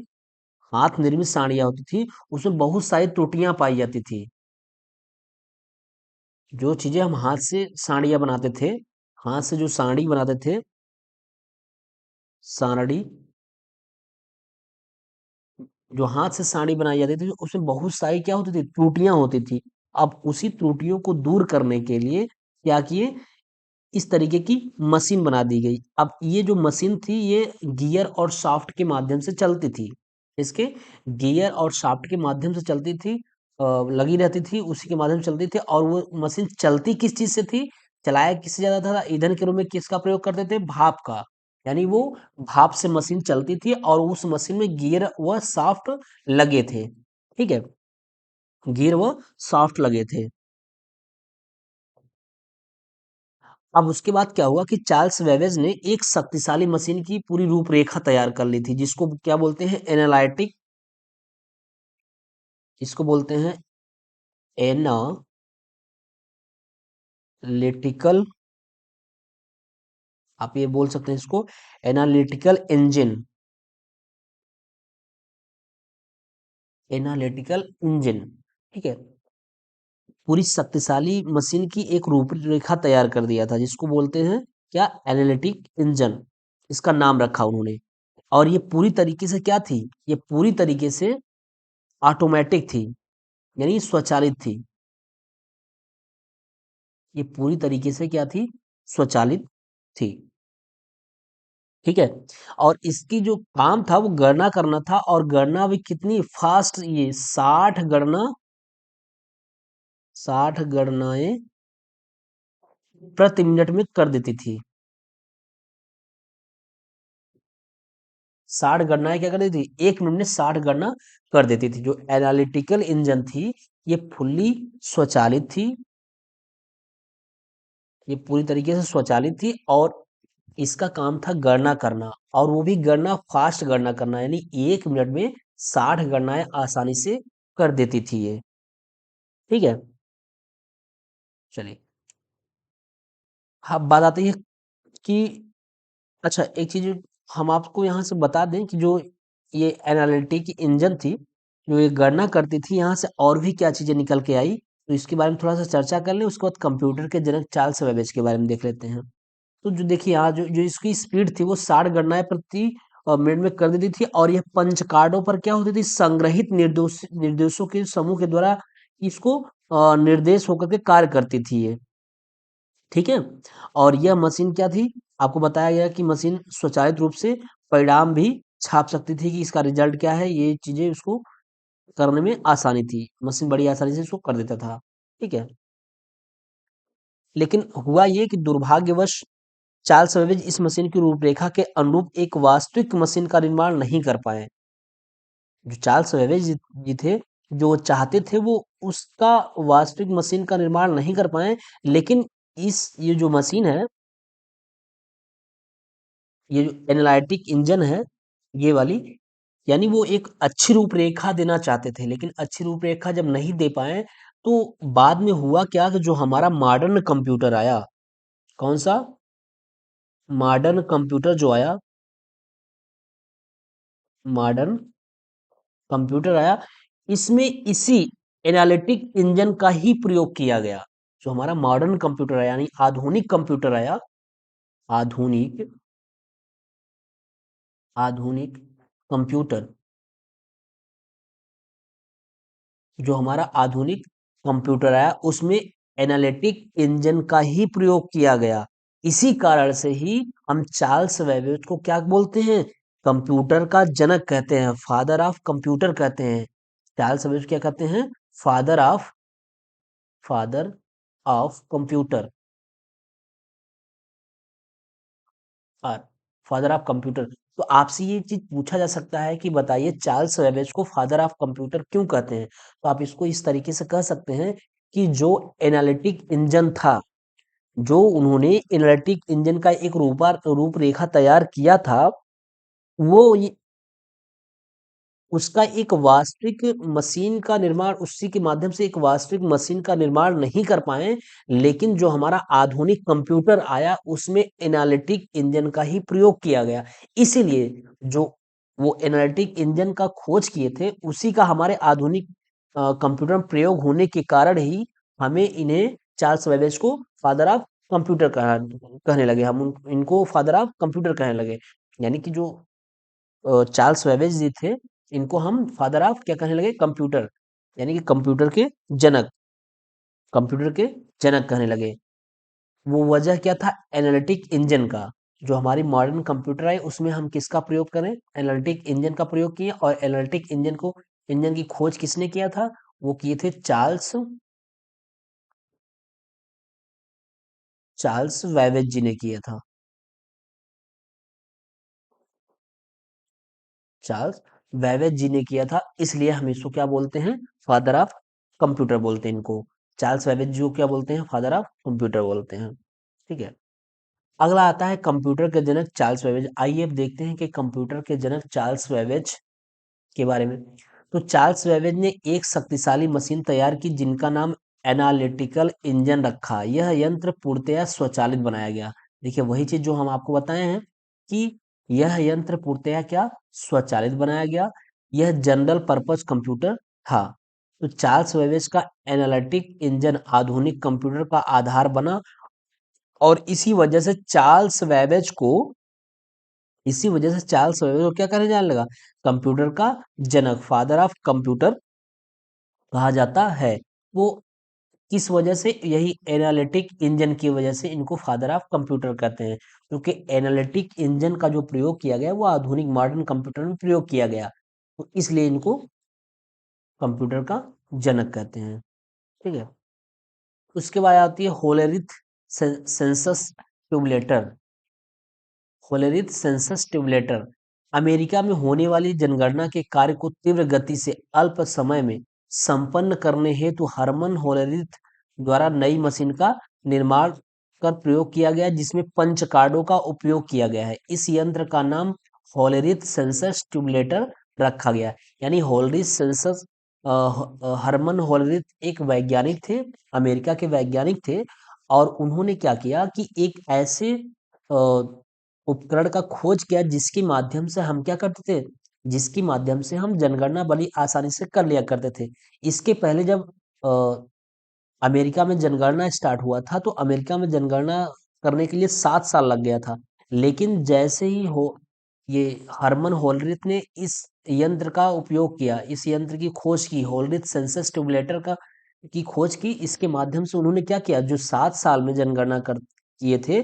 हाथ निर्मित साड़ियाँ होती थी, उसमें बहुत सारी त्रुटियां पाई जाती थी। जो चीजें हम हाथ से साड़ियाँ बनाते थे, हाथ से जो साड़ी बनाते थे, साड़ी, जो हाथ से साड़ी बनाई जाती थी, उसमें बहुत सारी क्या होती थी, त्रुटियां होती थी। अब उसी त्रुटियों को दूर करने के लिए क्या किए, इस तरीके की मशीन बना दी गई। अब ये जो मशीन थी, ये गियर और शाफ्ट के माध्यम से चलती थी। इसके गियर और शाफ्ट के माध्यम से चलती थी, लगी रहती थी, उसी के माध्यम से चलती थी। और वो मशीन चलती किस चीज से थी, चलाया किससे जाता था, ईंधन के रूप में किसका प्रयोग करते थे, भाप का। यानी वो भाप से मशीन चलती थी और उस मशीन में गियर व शाफ्ट लगे थे। ठीक है, गियर व शाफ्ट लगे थे। अब उसके बाद क्या हुआ कि चार्ल्स वेवेज ने एक शक्तिशाली मशीन की पूरी रूपरेखा तैयार कर ली थी, जिसको क्या बोलते हैं, एनालिटिक, इसको बोलते हैं एनालिटिकल, आप ये बोल सकते हैं इसको एनालिटिकल इंजन, एनालिटिकल इंजन। ठीक है, पूरी शक्तिशाली मशीन की एक रूपरेखा तैयार कर दिया था, जिसको बोलते हैं क्या, एनालिटिक इंजन, इसका नाम रखा उन्होंने। और ये पूरी तरीके से क्या थी, ये पूरी तरीके से ऑटोमेटिक थी, यानी स्वचालित थी। ये पूरी तरीके से क्या थी, स्वचालित थी। ठीक है, और इसकी जो काम था वो गणना करना था, और गणना भी कितनी फास्ट, ये 60 गणनाएं प्रति मिनट में कर देती थी। 60 गणनाएं क्या कर देती थी, 1 मिनट में 60 गणना कर देती थी। जो एनालिटिकल इंजन थी, ये फुल्ली स्वचालित थी, ये पूरी तरीके से स्वचालित थी, और इसका काम था गणना करना, और वो भी गणना, फास्ट गणना करना, यानी 1 मिनट में 60 गणनाएं आसानी से कर देती थी ये। ठीक है, चलिए, अब बात आती है कि, अच्छा एक चीज हम आपको यहाँ से बता दें कि जो ये एनालिटिक इंजन थी, जो ये गणना करती थी, यहाँ से और भी क्या चीजें निकल के आई, तो इसके बारे में थोड़ा सा चर्चा कर लें। उसके बाद कंप्यूटर के जनक चार्ल्स बेबेज के बारे में देख लेते हैं। तो जो देखिए, यहाँ जो जो इसकी स्पीड थी, वो 60 गणनाएं प्रति मिनट में कर देती थी, और यह पंच कार्डों पर क्या होती थी, संग्रहित निर्देशों के समूह के द्वारा इसको निर्देश होकर के कार्य करती थी ये। ठीक है, और यह मशीन क्या थी, आपको बताया गया कि मशीन स्वचालित रूप से परिणाम भी छाप सकती थी, कि इसका रिजल्ट क्या है, ये चीजें उसको करने में आसानी थी, मशीन बड़ी आसानी से इसको कर देता था। ठीक है, लेकिन हुआ ये कि दुर्भाग्यवश चार्ल्स बेबेज इस मशीन की रूपरेखा के अनुरूप एक वास्तविक मशीन का निर्माण नहीं कर पाए। जो चार्ल्स बेबेज जी थे, जो वो चाहते थे, वो उसका वास्तविक मशीन का निर्माण नहीं कर पाए। लेकिन ये जो मशीन है, ये जो एनालिटिक इंजन है, ये वाली, यानी वो एक अच्छी रूपरेखा देना चाहते थे, लेकिन अच्छी रूपरेखा जब नहीं दे पाए, तो बाद में हुआ क्या कि जो हमारा मॉडर्न कंप्यूटर आया, कौन सा, मॉडर्न कंप्यूटर जो आया, मॉडर्न कंप्यूटर आया, इसमें इसी एनालिटिक इंजन का ही प्रयोग किया गया। जो हमारा मॉडर्न कंप्यूटर आया, यानी आधुनिक कंप्यूटर आया, आधुनिक आधुनिक कंप्यूटर, जो हमारा आधुनिक कंप्यूटर आया, उसमें एनालिटिक इंजन का ही प्रयोग किया गया। इसी कारण से ही हम चार्ल्स बेबेज को क्या बोलते हैं, कंप्यूटर का जनक कहते हैं, फादर ऑफ कंप्यूटर कहते हैं। चार्ल्स बेबेज क्या कहते हैं, father of father of computer, और फादर ऑफ कंप्यूटर। तो आपसे ये चीज पूछा जा सकता है कि बताइए, चार्ल्स बेबेज को फादर ऑफ कंप्यूटर क्यों कहते हैं, तो आप इसको इस तरीके से कह सकते हैं कि जो एनालिटिक इंजन था, जो उन्होंने एनालिटिक इंजन का एक रूपरेखा तैयार किया था, वो उसका एक वास्तविक मशीन का निर्माण, उसी के माध्यम से एक वास्तविक मशीन का निर्माण नहीं कर पाए, लेकिन जो हमारा आधुनिक कंप्यूटर आया उसमें एनालिटिक इंजन का ही प्रयोग किया गया। इसीलिए जो वो एनालिटिक इंजन का खोज किए थे, उसी का हमारे आधुनिक कंप्यूटर में प्रयोग होने के कारण ही हमें इन्हें, चार्ल्स बेबेज को फादर ऑफ कंप्यूटर कहने लगे, हम इनको फादर ऑफ कंप्यूटर कहने लगे। यानी कि जो चार्ल्स वेबेज जी थे, इनको हम फादर ऑफ क्या कहने लगे, कंप्यूटर, यानी कि जनक कंप्यूटर के जनक कहने लगे। वो वजह क्या था, एनालिटिक इंजन का। जो हमारी मॉडर्न कंप्यूटर है उसमें हम किसका प्रयोग करें, एनालिटिक इंजन का प्रयोग किए, और एनालिटिक इंजन की खोज किसने किया था, वो किए थे चार्ल्स वेबेज जी ने किया था। चार्ल्स वेबेज जी ने किया था, इसलिए हम इसको क्या बोलते हैं, फादर ऑफ कंप्यूटर बोलते हैं इनको। चार्ल्स वेबेज जी को क्या बोलते हैं, फादर ऑफ कंप्यूटर बोलते हैं। ठीक है। अगला आता है कंप्यूटर के जनक चार्ल्स वेबेज। आइए अब देखते हैं कि कंप्यूटर के जनक चार्ल्स वेबेज के बारे में। तो चार्ल्स वेबेज ने एक शक्तिशाली मशीन तैयार की जिनका नाम एनालिटिकल इंजन रखा। यह यंत्र पूर्णतया स्वचालित बनाया गया। देखिए वही चीज जो हम आपको बताए हैं कि यह यंत्र पूर्णतया क्या, स्वचालित बनाया गया। यह जनरल पर्पस कंप्यूटर था। तो चार्ल्स वेबेज का एनालिटिक इंजन आधुनिक कंप्यूटर का आधार बना, और इसी वजह से चार्ल्स वेबेज को क्या कहने जाने लगा, कंप्यूटर का जनक, फादर ऑफ कंप्यूटर कहा जाता है। वो किस वजह से, यही एनालिटिक इंजन की वजह से इनको फादर ऑफ कंप्यूटर कहते हैं, क्योंकि एनालिटिक इंजन का जो प्रयोग किया गया वो आधुनिक मॉडर्न कंप्यूटर में प्रयोग किया गया, तो इसलिए इनको कंप्यूटर का जनक कहते हैं। ठीक है। उसके बाद आती है Hollerith census tabulator. Hollerith census tabulator America में होने वाली जनगणना के कार्य को तीव्र गति से अल्प समय में संपन्न करने हेतु हरमन होलेरिथ द्वारा नई मशीन का निर्माण कर प्रयोग किया गया, जिसमें पंच कार्डों का उपयोग किया गया है। इस यंत्र का नाम होलेरिथ सेंसस ट्यूबलेटर रखा गया। यानी होलरिथ सेंसस, हरमन होलरिथ एक वैज्ञानिक थे, अमेरिका के वैज्ञानिक थे, और उन्होंने क्या किया कि एक ऐसे उपकरण का खोज किया जिसके माध्यम से हम क्या करते थे, जिसकी माध्यम से हम जनगणना बड़ी आसानी से कर लिया करते थे। इसके पहले जब अमेरिका में जनगणना स्टार्ट हुआ था, तो अमेरिका में जनगणना करने के लिए 7 साल लग गया था। लेकिन जैसे ही हो ये हरमन होलरिथ ने इस यंत्र का उपयोग किया, इस यंत्र की खोज की, होलरिथ सेंसस ट्यूबलेटर का की खोज की, इसके माध्यम से उन्होंने क्या किया, जो 7 साल में जनगणना कर किए थे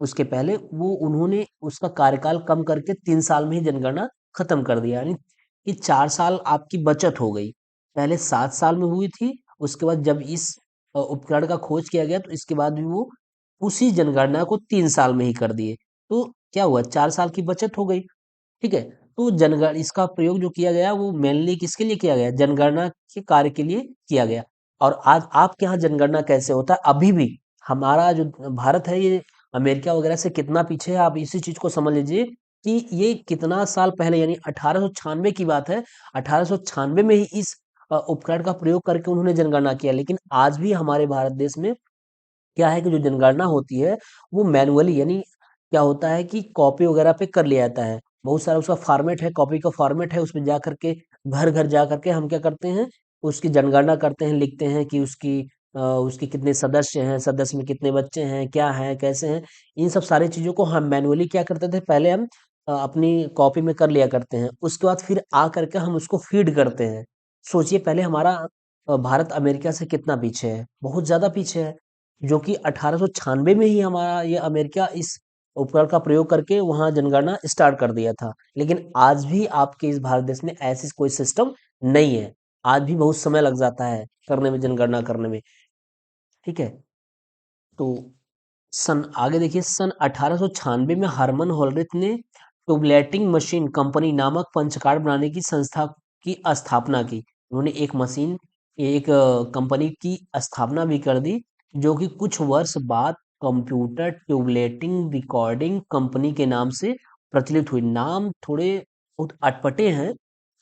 उसके पहले, वो उन्होंने उसका कार्यकाल कम करके 3 साल में ही जनगणना खत्म कर दिया। यानी कि 4 साल आपकी बचत हो गई। पहले 7 साल में हुई थी, उसके बाद जब इस उपकरण का खोज किया गया तो इसके बाद भी वो उसी जनगणना को 3 साल में ही कर दिए। तो क्या हुआ, 4 साल की बचत हो गई। ठीक है। तो जनगण इसका प्रयोग जो किया गया वो मेनली किसके लिए किया गया, जनगणना के कार्य के लिए किया गया। और आज आपके यहाँ जनगणना कैसे होता है, अभी भी हमारा जो भारत है ये अमेरिका वगैरह से कितना पीछे है, आप इसी चीज को समझ लीजिए कि ये कितना साल पहले, यानी 1896 की बात है, 1896 में ही इस उपकरण का प्रयोग करके उन्होंने जनगणना किया। लेकिन आज भी हमारे भारत देश में क्या है कि जो जनगणना होती है वो मैनुअली, यानी क्या होता है कि कॉपी वगैरह पे कर लिया जाता है। बहुत सारा उसका फॉर्मेट है, कॉपी का फॉर्मेट है, उसमें जा करके घर घर जा करके हम क्या करते हैं, उसकी जनगणना करते हैं, लिखते हैं कि उसके कितने सदस्य हैं, सदस्य में कितने बच्चे हैं, क्या है, कैसे हैं। इन सब सारी चीजों को हम मैनुअली क्या करते थे, पहले हम अपनी कॉपी में कर लिया करते हैं, उसके बाद फिर आ करके हम उसको फीड करते हैं। सोचिए पहले हमारा भारत अमेरिका से कितना पीछे है, बहुत ज्यादा पीछे है। जो कि 1896 में ही हमारा ये अमेरिका इस उपकरण का प्रयोग करके वहां जनगणना स्टार्ट कर दिया था। लेकिन आज भी आपके इस भारत देश में ऐसी कोई सिस्टम नहीं है। आज भी बहुत समय लग जाता है करने में, जनगणना करने में। ठीक है। तो सन आगे देखिए, सन 1896 में हरमन होलरिथ ने ट्यूबलेटिंग मशीन कंपनी नामक पंचकार्ड बनाने की संस्था की स्थापना की। उन्होंने एक मशीन एक कंपनी की स्थापना भी कर दी, जो कि कुछ वर्ष बाद कंप्यूटर ट्यूबलेटिंग रिकॉर्डिंग कंपनी के नाम से प्रचलित हुई। नाम थोड़े बहुत अटपटे हैं,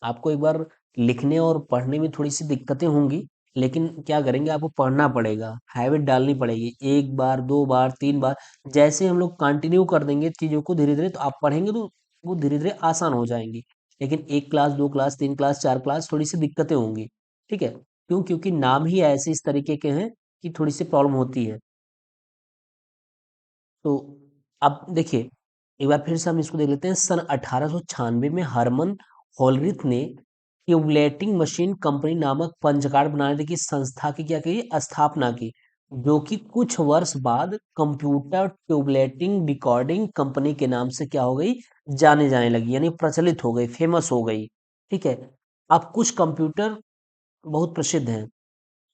आपको एक बार लिखने और पढ़ने में थोड़ी सी दिक्कतें होंगी, लेकिन क्या करेंगे, आपको पढ़ना पड़ेगा, हैबिट डालनी पड़ेगी, एक बार, दो बार, तीन बार, जैसे हम लोग कंटिन्यू कर देंगे चीज़ों को धीरे धीरे, तो आप पढ़ेंगे तो वो धीरे धीरे आसान हो जाएंगी। लेकिन एक क्लास, दो क्लास, तीन क्लास, चार क्लास थोड़ी सी दिक्कतें होंगी। ठीक है, क्यों? क्योंकि नाम ही ऐसे इस तरीके के हैं कि थोड़ी सी प्रॉब्लम होती है। तो अब देखिए, एक बार फिर से हम इसको देख लेते हैं। सन 1896 में हरमन होलरिथ ने ट्यूबलेटिंग मशीन कंपनी नामक पंचकार बनाने की संस्था की क्या की स्थापना की, जो कि कुछ वर्ष बाद कंप्यूटर ट्यूबलेटिंग रिकॉर्डिंग कंपनी के नाम से क्या हो गई, जाने जाने लगी, यानी प्रचलित हो गई, फेमस हो गई। ठीक है, अब कुछ कंप्यूटर बहुत प्रसिद्ध हैं।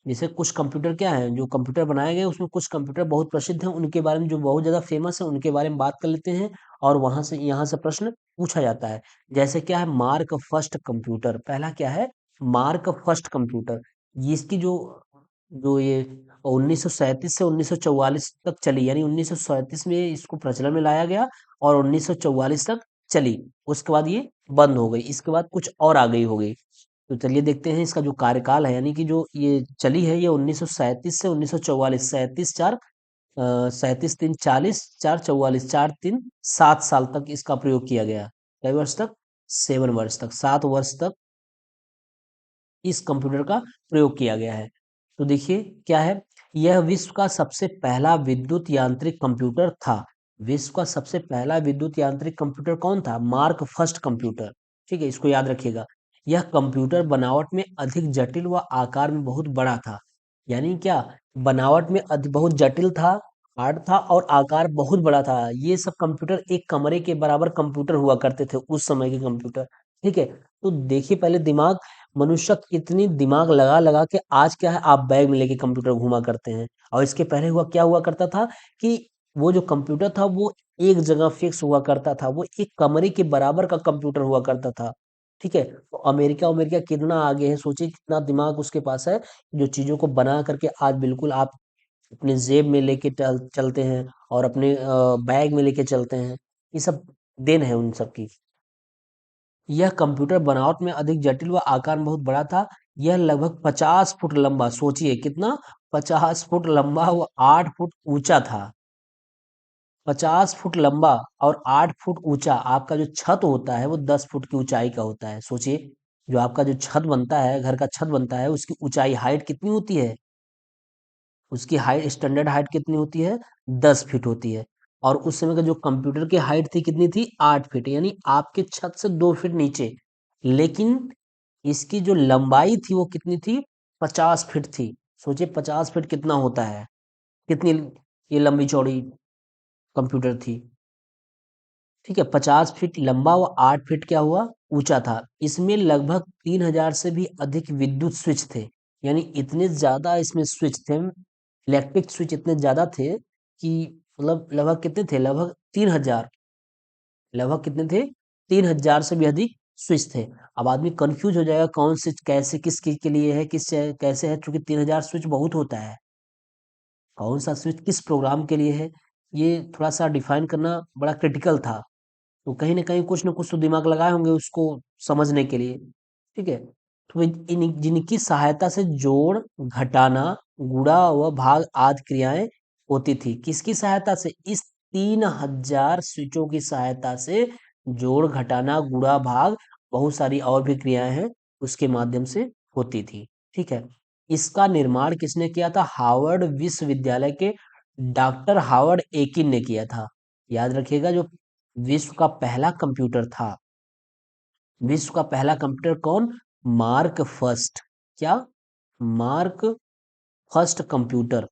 जैसे कुछ कंप्यूटर क्या है, जो कंप्यूटर बनाए गए उसमें कुछ कंप्यूटर बहुत प्रसिद्ध हैं, उनके बारे में जो बहुत ज़्यादा फेमस है उनके बारे में बात कर लेते हैं, और वहां से यहाँ से प्रश्न पूछा जाता है। जैसे क्या है, मार्क फर्स्ट कंप्यूटर, पहला क्या है, मार्क फर्स्ट कंप्यूटर। ये इसकी जो जो ये 1937 से 1944 तक चली, यानी 1937 में इसको प्रचलन में लाया गया और 1944 तक चली, उसके बाद ये बंद हो गई, इसके बाद कुछ और आ गई हो गई। तो चलिए देखते हैं इसका जो कार्यकाल है, यानी कि जो ये चली है, ये 1937 से 1944, 37 चार 37 तीन 40, 4 44, 4 3 7 साल तक इसका प्रयोग किया गया। कई वर्ष तक? 7 वर्ष तक, 7 वर्ष तक इस कंप्यूटर का प्रयोग किया गया है। तो देखिए क्या है, यह विश्व का सबसे पहला विद्युत यांत्रिक कंप्यूटर था। विश्व का सबसे पहला विद्युत यांत्रिक कंप्यूटर कौन था? Mark first computer. ठीक है, इसको याद रखिएगा। यह कंप्यूटर बनावट में अधिक जटिल व आकार में बहुत बड़ा था। यानी क्या, बनावट में बहुत जटिल था, हार्ड था, और आकार बहुत बड़ा था। ये सब कंप्यूटर एक कमरे के बराबर कंप्यूटर हुआ करते थे उस समय के कंप्यूटर। ठीक है, तो देखिए पहले दिमाग, मनुष्य कितनी दिमाग लगा लगा के आज क्या है, आप बैग में लेके कंप्यूटर घुमा करते हैं। और इसके पहले क्या हुआ करता था कि वो जो कंप्यूटर था वो एक जगह फिक्स हुआ करता था, वो एक कमरे के बराबर का कंप्यूटर हुआ करता था। ठीक है, तो अमेरिका अमेरिका कितना आगे है, सोचिए कितना दिमाग उसके पास है, जो चीजों को बना करके आज बिल्कुल आप अपने जेब में लेके चलते हैं, और अपने बैग में लेके चलते हैं। ये सब देन है उन सब की। यह कंप्यूटर बनावट में अधिक जटिल व आकार में बहुत बड़ा था। यह लगभग 50 फुट लंबा, सोचिए कितना, 50 फुट लंबा व 8 फुट ऊंचा था। 50 फुट लंबा और 8 फुट ऊंचा। आपका जो छत होता है वो 10 फुट की ऊंचाई का होता है। सोचिए, जो आपका जो छत बनता है, घर का छत बनता है, उसकी ऊंचाई, हाइट कितनी होती है? उसकी हाइट, स्टैंडर्ड हाइट कितनी होती है? 10 फीट होती है। और उस समय का जो कंप्यूटर की हाइट थी कितनी थी? 8 फीट, यानी आपके छत से 2 फीट नीचे। लेकिन इसकी जो लंबाई थी वो कितनी थी? 50 फीट थी। सोचिए 50 फीट कितना होता है, कितनी ये लंबी चौड़ी कंप्यूटर थी। ठीक है, 50 फीट लंबा व 8 फीट क्या हुआ, ऊंचा था। इसमें लगभग 3,000 से भी अधिक विद्युत स्विच थे। यानी इतने ज्यादा इसमें स्विच थे, इलेक्ट्रिक स्विच इतने ज्यादा थे कि मतलब लगभग कितने थे, लगभग 3,000, लगभग कितने थे, 3,000 से भी अधिक स्विच थे। अब आदमी कंफ्यूज हो जाएगा, कौन से कैसे किस चीज के लिए है, कैसे है, क्योंकि 3,000 स्विच बहुत होता है, कौन सा स्विच किस प्रोग्राम के लिए है, ये थोड़ा सा डिफाइन करना बड़ा क्रिटिकल था। तो कहीं ना कहीं कुछ ना कुछ तो दिमाग लगाए होंगे उसको समझने के लिए। ठीक है, तो जिनकी सहायता से जोड़, घटाना, गुणा व भाग आदि क्रियाएं होती थी। किसकी सहायता से? इस 3,000 स्विचों की सहायता से जोड़, घटाना, गुणा, भाग, बहुत सारी और भी क्रियाएं हैं, उसके माध्यम से होती थी। ठीक है, इसका निर्माण किसने किया था? हार्वर्ड विश्वविद्यालय के डॉक्टर हार्वर्ड एकिन ने किया था। याद रखिएगा, जो विश्व का पहला कंप्यूटर था, विश्व का पहला कंप्यूटर कौन? Mark first. क्या? Mark first computer.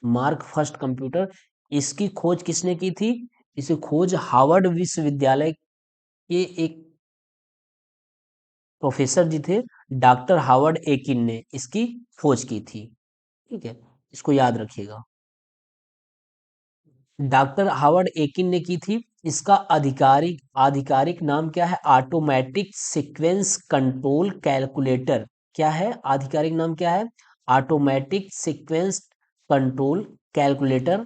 Mark first computer, इसकी खोज किसने की थी? इसे खोज हार्वर्ड विश्वविद्यालय के एक प्रोफेसर जी थे, डॉक्टर हार्वर्ड एकिन ने इसकी खोज की थी। ठीक है, इसको याद रखिएगा। डॉक्टर हार्वर्ड एकिन ने की थी। इसका आधिकारिक आधिकारिक नाम क्या है? Automatic sequence control calculator. क्या है आधिकारिक नाम? क्या है? ऑटोमेटिक सीक्वेंस कंट्रोल कैलकुलेटर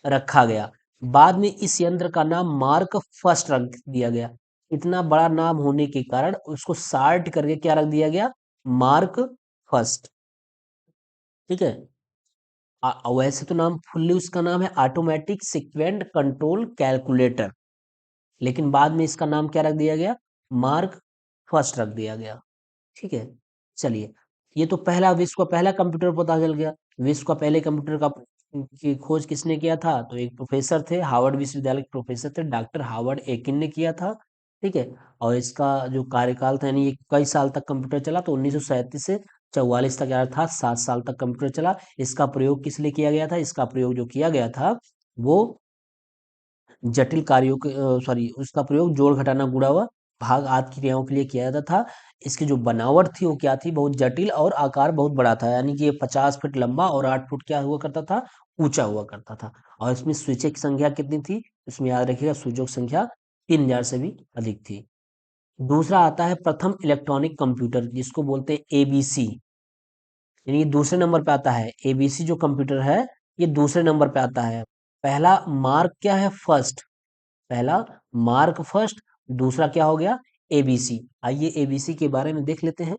रखा गया। बाद में इस यंत्र का नाम मार्क फर्स्ट रख दिया गया। इतना बड़ा नाम होने के कारण उसको शार्ट करके क्या रख दिया गया? Mark first. ठीक है। वैसे तो नाम फुल्ली उसका नाम है ऑटोमेटिक सीक्वेंट कंट्रोल कैलकुलेटर, लेकिन बाद में इसका नाम क्या रख दिया गया? मार्क फर्स्ट रख दिया गया। ठीक है। चलिए, ये तो पहला विश्व का पहला कंप्यूटर पता चल गया। विश्व का पहले कंप्यूटर का की खोज किसने किया था? तो एक प्रोफेसर थे, हार्वर्ड विश्वविद्यालय के प्रोफेसर थे, डॉक्टर हार्वर्ड एकिन ने किया था। ठीक है। और इसका जो कार्यकाल था, यानी ये कई साल तक कंप्यूटर चला, तो 1937 से 44 तक, अर्थात 7 साल तक कंप्यूटर चला। इसका प्रयोग किस लिए किया गया था? इसका प्रयोग जो किया गया था वो जटिल कार्यों के सॉरी, उसका प्रयोग जोड़ घटाना गुणा व भाग आदि की क्रियाओं के लिए किया जाता था। इसकी जो बनावट थी वो क्या थी? बहुत जटिल और आकार बहुत बड़ा था, यानी कि ये 50 फीट लंबा और 8 फुट क्या हुआ करता था? ऊंचा हुआ करता था। और इसमें स्विचों की संख्या कितनी थी? इसमें याद रखिएगा, स्विचों की संख्या 3000 से भी अधिक थी। दूसरा आता है प्रथम इलेक्ट्रॉनिक कंप्यूटर, जिसको बोलते हैं एबीसी, यानी ये दूसरे नंबर पे आता है। एबीसी जो कंप्यूटर है, ये दूसरे नंबर पे आता है। पहला मार्क क्या है? फर्स्ट। पहला मार्क फर्स्ट, दूसरा क्या हो गया? एबीसी। आइए एबीसी के बारे में देख लेते हैं।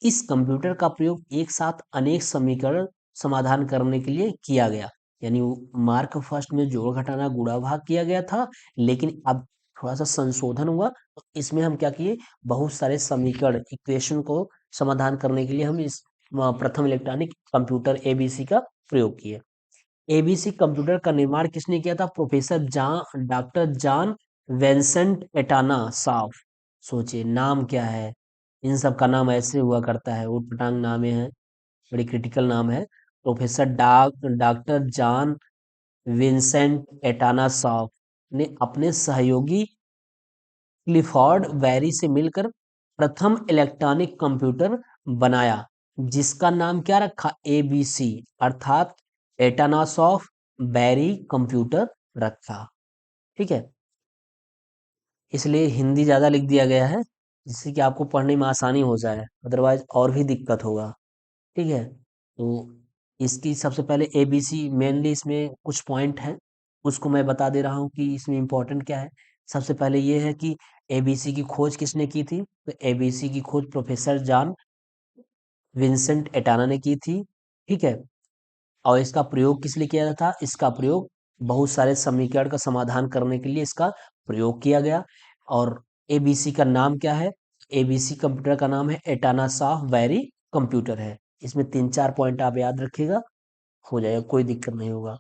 इस कंप्यूटर का प्रयोग एक साथ अनेक समीकरण समाधान करने के लिए किया गया। यानी मार्क फर्स्ट में जोड़ घटाना गुणा भाग किया गया था, लेकिन अब थोड़ा सा संशोधन हुआ, तो इसमें हम क्या किए? बहुत सारे समीकरण, इक्वेशन को समाधान करने के लिए हम इस प्रथम इलेक्ट्रॉनिक कंप्यूटर एबीसी का प्रयोग किए। एबीसी कंप्यूटर का निर्माण किसने किया था? प्रोफेसर डॉक्टर जॉन वेंसेंट एटाना साफ। सोचिए नाम क्या है, इन सब का नाम ऐसे हुआ करता है, उटपटांग नामे हैं, बड़ी क्रिटिकल नाम है। प्रोफेसर डॉक्टर जॉन विंसेंट एटाना साफ ने अपने सहयोगी क्लिफोर्ड वेरी से मिलकर प्रथम इलेक्ट्रॉनिक कंप्यूटर बनाया, जिसका नाम क्या रखा? एबीसी, अर्थात एटानासॉफ बैरी कंप्यूटर रखा। ठीक है। इसलिए हिंदी ज्यादा लिख दिया गया है, जिससे कि आपको पढ़ने में आसानी हो जाए, अदरवाइज और भी दिक्कत होगा। ठीक है। तो इसकी सबसे पहले एबीसी, मेनली इसमें कुछ पॉइंट हैं, उसको मैं बता दे रहा हूँ कि इसमें इम्पोर्टेंट क्या है। सबसे पहले ये है कि एबीसी की खोज किसने की थी? तो एबीसी की खोज प्रोफेसर जॉन विंसेंट एटाना ने की थी। ठीक है। और इसका प्रयोग किस लिए किया जाता था? इसका प्रयोग बहुत सारे समीकरण का समाधान करने के लिए इसका प्रयोग किया गया। और एबीसी का नाम क्या है? एबीसी कंप्यूटर का नाम है एटाना साफ बैरी कंप्यूटर है। इसमें 3-4 पॉइंट आप याद रखिएगा, हो जाएगा, कोई दिक्कत नहीं होगा।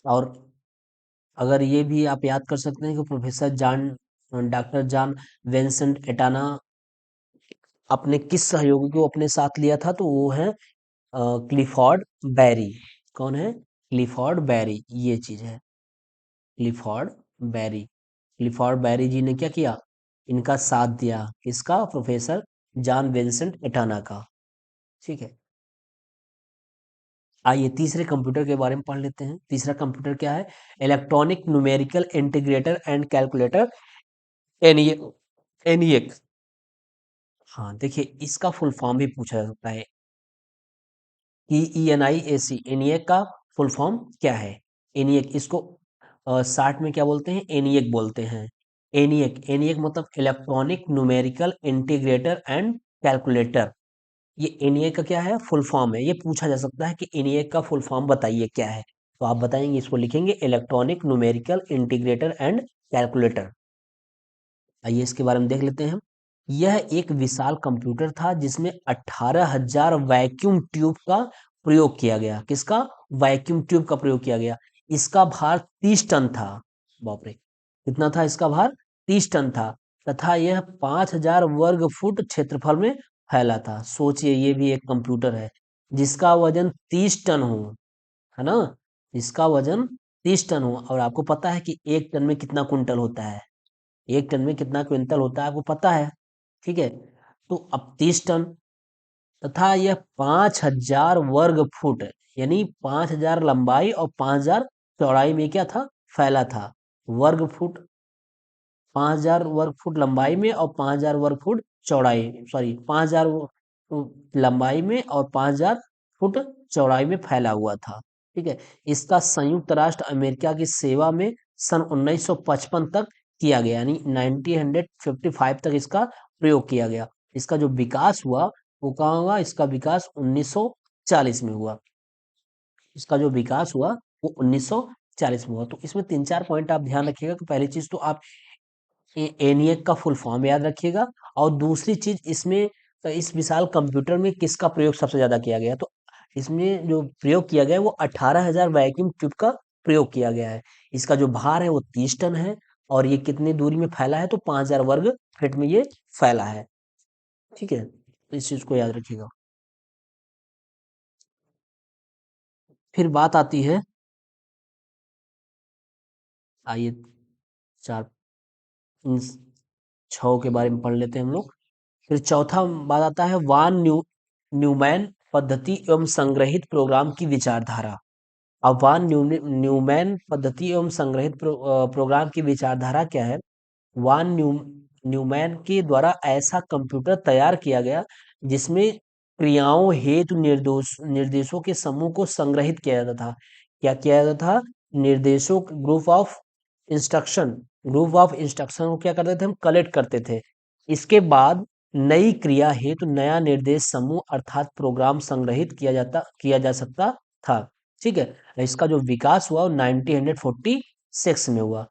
और अगर ये भी आप याद कर सकते हैं कि डॉक्टर जॉन वेंसेंट एटाना अपने किस सहयोगी को अपने साथ लिया था, तो वो है क्लिफोर्ड बैरी। कौन है? क्लिफोर्ड बैरी, ये चीज है, क्लिफोर्ड बैरी। क्लिफोर्ड बैरी जी ने क्या किया? इनका साथ दिया, किसका? प्रोफेसर जॉन विंसेंट एटाना का। ठीक है। आइए तीसरे कंप्यूटर के बारे में पढ़ लेते हैं। तीसरा कंप्यूटर क्या है? Electronic numerical integrator and calculator, एनईए। एनईएक। हाँ देखिए, इसका फुल फॉर्म भी पूछा जा सकता है। ENIAC, एनिएक का फुल फॉर्म क्या है? एनिएक, इसको शार्ट में क्या बोलते हैं? एनिएक बोलते हैं। एनिएक मतलब electronic numerical integrator and calculator. ये एनिएक का क्या है? फुल फॉर्म है। ये पूछा जा सकता है कि एनिएक का फुल फॉर्म बताइए क्या है, तो आप बताएंगे, इसको लिखेंगे electronic numerical integrator and calculator. आइए इसके बारे में देख लेते हैं हम। यह एक विशाल कंप्यूटर था जिसमें 18,000 वैक्यूम ट्यूब का प्रयोग किया गया। किसका? वैक्यूम ट्यूब का प्रयोग किया गया। इसका भार 30 टन था। बाप रे, कितना था इसका भार? 30 टन था। तथा यह 5,000 वर्ग फुट क्षेत्रफल में फैला था। सोचिए, ये भी एक कंप्यूटर है जिसका वजन 30 टन हो, है ना? इसका वजन 30 टन हो, और आपको पता है कि 1 टन में कितना कुंटल होता है? 1 टन में कितना क्विंटल होता है आपको पता है? ठीक है। तो अब 30 टन, तथा यह 5,000 वर्ग फुट, यानी 5,000 लंबाई और 5,000 चौड़ाई में क्या था, फैला था। वर्ग फुट, 5000 वर्ग फुट लंबाई में और 5000 वर्ग फुट चौड़ाई, सॉरी 5000 लंबाई में और 5000 फुट चौड़ाई में फैला हुआ था। ठीक है। इसका संयुक्त राष्ट्र अमेरिका की सेवा में सन 1955 तक किया गया, यानी 1955 तक इसका प्रयोग किया गया। इसका जो विकास हुआ वो कहाँ हुआ, इसका विकास 1940 में हुआ। इसका जो विकास हुआ वो 1940 में हुआ। तो इसमें तीन चार पॉइंट आप ध्यान रखिएगा कि पहली चीज तो आप एनिएक का फुल फॉर्म याद रखिएगा, और दूसरी चीज इसमें इस विशाल कंप्यूटर में किसका प्रयोग सबसे ज्यादा किया गया, तो इसमें जो प्रयोग किया गया है वो 18,000 वैक्यूम ट्यूब का प्रयोग किया गया है। इसका जो भार है वो 30 टन है, और ये कितनी दूरी में फैला है, तो 5000 वर्ग फीट में ये फैला है। ठीक है, तो इस चीज को याद रखिएगा। फिर बात आती है, आइए चार इन छह के बारे में पढ़ लेते हैं हम लोग। फिर चौथा बात आता है वान न्यूमैन पद्धति एवं संग्रहित प्रोग्राम की विचारधारा। अब न्यूमैन पद्धति एवं संग्रहित प्रोग्राम की विचारधारा क्या है। वान न्यूमैन के द्वारा ऐसा कंप्यूटर तैयार किया गया जिसमें क्रियाओं हेतु निर्देशों के समूह को संग्रहित किया जाता था। क्या किया जाता था, निर्देशों, ग्रुप ऑफ इंस्ट्रक्शन को क्या करते थे, हम कलेक्ट करते थे। इसके बाद नई क्रिया हेतु नया निर्देश समूह अर्थात प्रोग्राम संग्रहित किया जा सकता था। ठीक है। इसका जो विकास हुआ वो 1946 में हुआ।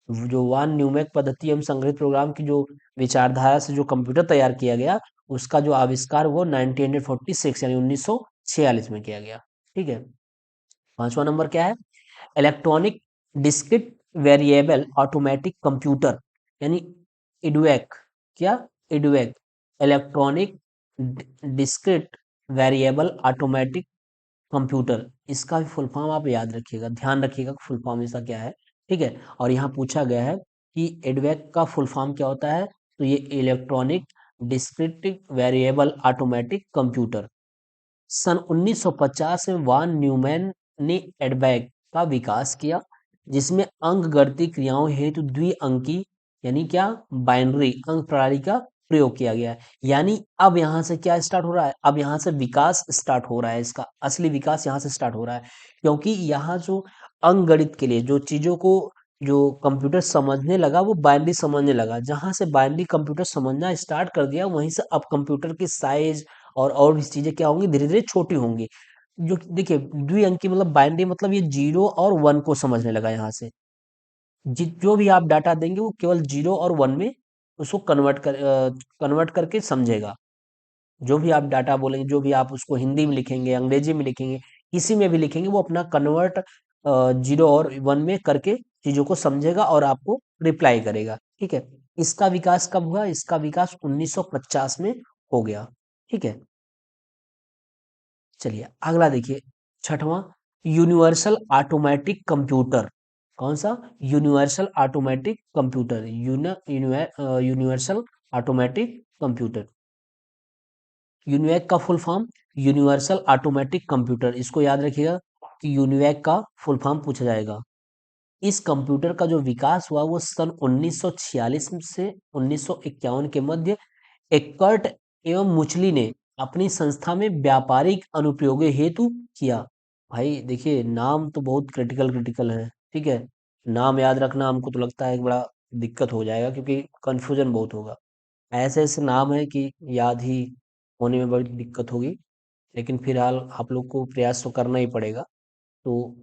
जो वान न्यूमैन पद्धति एवं संग्रहित प्रोग्राम की जो विचारधारा से जो कंप्यूटर तैयार किया गया, उसका जो आविष्कार वो 1946 यानी 1946 में किया गया। ठीक है। पांचवा नंबर क्या है, electronic discrete variable automatic computer, यानी इडुएक। क्या, EDVAC, electronic discrete variable automatic computer. इसका भी फुल फॉर्म आप याद रखिएगा, ध्यान रखिएगा फुल फॉर्म इसका क्या है। ठीक है। और यहाँ पूछा गया है कि एडवेक का फुल फॉर्म क्या होता है, तो ये electronic descriptive variable automatic computer. सन 1950 में वान न्यूमैन ने एडवेक का विकास किया, जिसमें अंकगणितीय क्रियाओं हेतु द्विअंकी, यानी क्या, बाइनरी अंक प्रणाली का प्रयोग किया गया है। यानी अब यहाँ से क्या स्टार्ट हो रहा है, अब यहाँ से विकास स्टार्ट हो रहा है, इसका असली विकास यहाँ से स्टार्ट हो रहा है। क्योंकि यहाँ जो अंक गणित के लिए जो चीजों को जो कंप्यूटर समझने लगा वो बाइनरी समझने लगा। जहां से बाइनरी कंप्यूटर समझना स्टार्ट कर दिया, वहीं से अब कंप्यूटर की साइज और भी चीजें क्या होंगी, धीरे धीरे छोटी होंगी। जो देखिए द्विअंकी मतलब बाइनरी मतलब ये 0 और 1 को समझने लगा। यहाँ से जो भी आप डाटा देंगे वो केवल 0 और 1 में उसको कन्वर्ट करके समझेगा। जो भी आप डाटा बोलेंगे, जो भी आप उसको हिंदी में लिखेंगे, अंग्रेजी में लिखेंगे, किसी में भी लिखेंगे, वो अपना कन्वर्ट 0 और 1 में करके चीजों को समझेगा और आपको रिप्लाई करेगा। ठीक है। इसका विकास कब हुआ, इसका विकास 1950 में हो गया। ठीक है। चलिए अगला देखिए, छठवां, यूनिवर्सल ऑटोमेटिक कंप्यूटर। कौन सा, universal automatic computer, universal automatic computer. UNIVAC का full form universal automatic computer, इसको याद रखिएगा कि यूनिवैक का फुल फॉर्म पूछा जाएगा। इस कंप्यूटर का जो विकास हुआ वो सन 1946 से 1951 के मध्य एकर्ट एवं मुचली ने अपनी संस्था में व्यापारिक अनुप्रयोग हेतु किया। भाई देखिए नाम तो बहुत क्रिटिकल क्रिटिकल है। ठीक है। नाम याद रखना हमको तो लगता है कि बड़ा दिक्कत हो जाएगा, क्योंकि कंफ्यूजन बहुत होगा। ऐसे ऐसे नाम है कि याद ही होने में बड़ी दिक्कत होगी। लेकिन फिलहाल आप लोग को प्रयास तो करना ही पड़ेगा। तो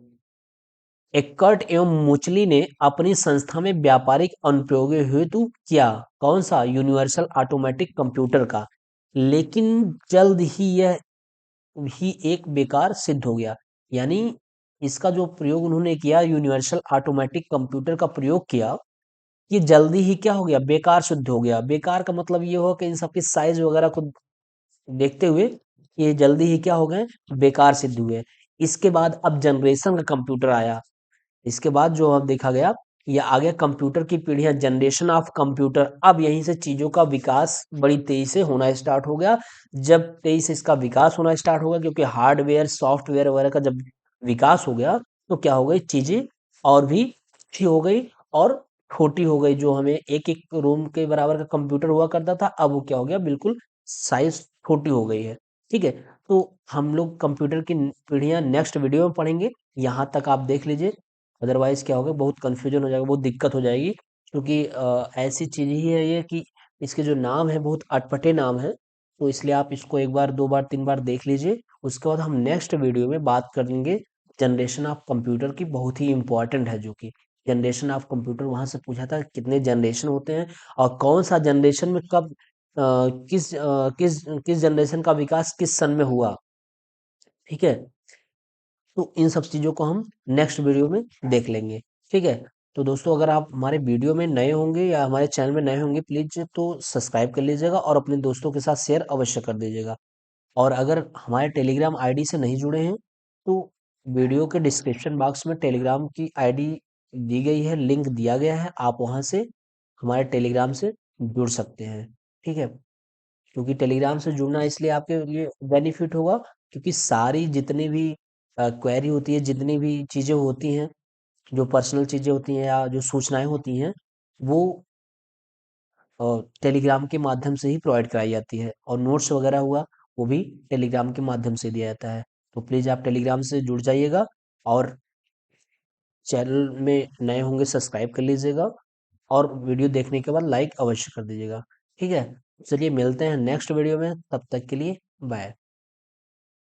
एकर्ट एवं मुचली ने अपनी संस्था में व्यापारिक अनुप्रयोग हेतु किया, कौन सा, यूनिवर्सल ऑटोमेटिक कंप्यूटर का। लेकिन जल्द ही यह ही एक बेकार सिद्ध हो गया। यानी इसका जो प्रयोग उन्होंने किया, यूनिवर्सल ऑटोमेटिक कंप्यूटर का प्रयोग किया, ये जल्दी ही क्या हो गया, बेकार सिद्ध हो गया। बेकार का मतलब ये हो कि इन सबकी साइज वगैरह को देखते हुए ये जल्दी ही क्या हो गए, बेकार सिद्ध हुए। इसके बाद अब जनरेशन का कंप्यूटर आया। इसके बाद जो अब देखा गया, ये आगे कंप्यूटर की पीढ़ियां, जनरेशन ऑफ कंप्यूटर। अब यहीं से चीजों का विकास बड़ी तेजी से होना स्टार्ट हो गया। जब तेजी से इसका विकास होना स्टार्ट होगा, क्योंकि हार्डवेयर सॉफ्टवेयर वगैरह का जब विकास हो गया, तो क्या हो गई चीज़ें और भी अच्छी हो गई और छोटी हो गई। जो हमें एक एक रूम के बराबर का कंप्यूटर हुआ करता था, अब वो क्या हो गया, बिल्कुल साइज छोटी हो गई है। ठीक है, तो हम लोग कंप्यूटर की पीढ़ियाँ नेक्स्ट वीडियो में पढ़ेंगे। यहाँ तक आप देख लीजिए, अदरवाइज क्या होगा, बहुत कंफ्यूजन हो जाएगा, बहुत दिक्कत हो जाएगी, क्योंकि ऐसी चीज़ ही है ये कि इसके जो नाम है बहुत अटपटे नाम है। तो इसलिए आप इसको एक बार, दो बार, तीन बार देख लीजिए। उसके बाद हम नेक्स्ट वीडियो में बात करेंगे जनरेशन ऑफ कंप्यूटर की, बहुत ही इंपॉर्टेंट है, जो कि जनरेशन ऑफ कंप्यूटर वहां से पूछा था कितने जनरेशन होते हैं और कौन सा जनरेशन में कब किस जनरेशन का विकास किस सन में हुआ। ठीक है, तो इन सब चीज़ों को हम नेक्स्ट वीडियो में देख लेंगे। ठीक है, तो दोस्तों अगर आप हमारे वीडियो में नए होंगे या हमारे चैनल में नए होंगे, प्लीज़ तो सब्सक्राइब कर लीजिएगा और अपने दोस्तों के साथ शेयर अवश्य कर दीजिएगा। और अगर हमारे टेलीग्राम आईडी से नहीं जुड़े हैं, तो वीडियो के डिस्क्रिप्शन बॉक्स में टेलीग्राम की आईडी दी गई है, लिंक दिया गया है, आप वहाँ से हमारे टेलीग्राम से जुड़ सकते हैं। ठीक है, क्योंकि टेलीग्राम से जुड़ना इसलिए आपके लिए बेनिफिट होगा, क्योंकि सारी जितनी भी क्वेरी होती है, जितनी भी चीज़ें होती हैं, जो पर्सनल चीज़ें होती हैं या जो सूचनाएं होती हैं, वो टेलीग्राम के माध्यम से ही प्रोवाइड कराई जाती है। और नोट्स वगैरह हुआ, वो भी टेलीग्राम के माध्यम से दिया जाता है। तो प्लीज़ आप टेलीग्राम से जुड़ जाइएगा और चैनल में नए होंगे सब्सक्राइब कर लीजिएगा और वीडियो देखने के बाद लाइक अवश्य कर दीजिएगा। ठीक है, चलिए मिलते हैं नेक्स्ट वीडियो में, तब तक के लिए बाय।